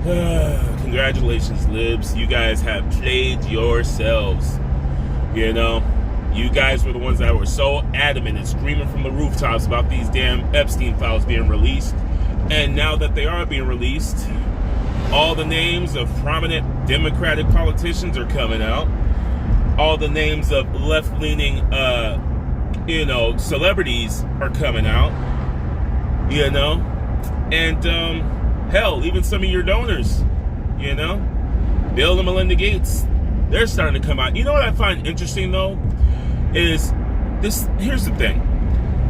Congratulations, libs. You guys have played yourselves. You guys were the ones that were so adamant and screaming from the rooftops about these damn Epstein files being released. And now that they are being released, all the names of prominent Democratic politicians are coming out. All the names of left-leaning, celebrities are coming out. And hell, even some of your donors, Bill and Melinda Gates, they're starting to come out. You know what I find interesting though is this. Here's the thing.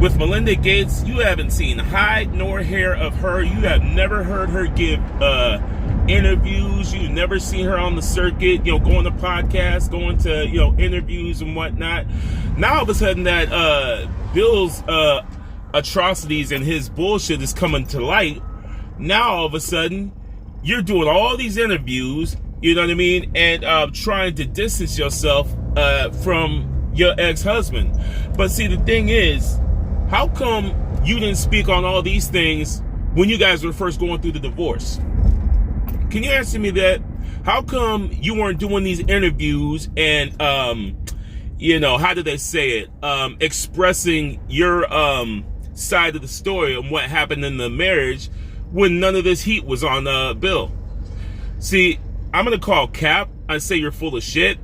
With Melinda Gates, you haven't seen hide nor hair of her. You have never heard her give interviews. You've never seen her on the circuit, going to podcasts, going to, interviews and whatnot. Now all of a sudden that Bill's atrocities and his bullshit is coming to light. Now all of a sudden you're doing all these interviews, and trying to distance yourself from your ex-husband. But see, the thing is, how come you didn't speak on all these things when you guys were first going through the divorce? Can you answer me that? How come you weren't doing these interviews and, how did they say it? Expressing your side of the story and what happened in the marriage when none of this heat was on Bill? See, I'm going to call cap. I say you're full of shit.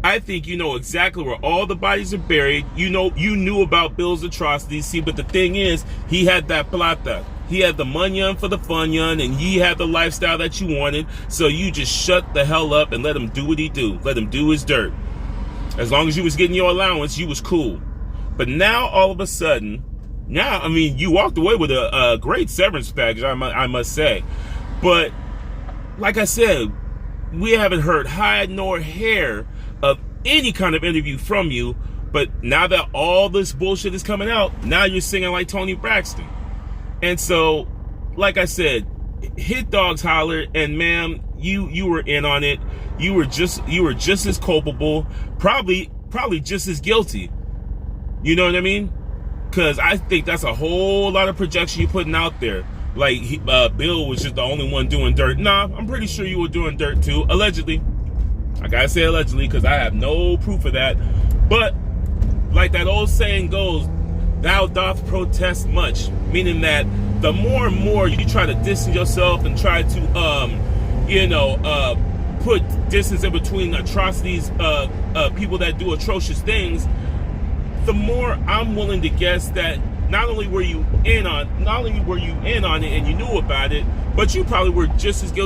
I think you know exactly where all the bodies are buried. You knew about Bill's atrocities. See, but the thing is, he had that plata. He had the munyan for the funyan, and he had the lifestyle that you wanted. So you just shut the hell up and let him do what he do. Let him do his dirt. As long as you was getting your allowance, you was cool. But now, all of a sudden, you walked away with a great severance package, I must say. But, like I said, we haven't heard hide nor hair of any kind of interview from you. But now that all this bullshit is coming out, now you're singing like Tony Braxton. And so, like I said, hit dogs holler, and ma'am, you were in on it. You were just as culpable, probably just as guilty. You know what I mean? Because I think that's a whole lot of projection you're putting out there. Like Bill was just the only one doing dirt. Nah, I'm pretty sure you were doing dirt too, allegedly. I gotta say allegedly because I have no proof of that. But like that old saying goes, thou doth protest much, meaning that the more and more you try to distance yourself and try to, put distance in between atrocities, people that do atrocious things, the more I'm willing to guess that not only were you in on it and you knew about it, but you probably were just as guilty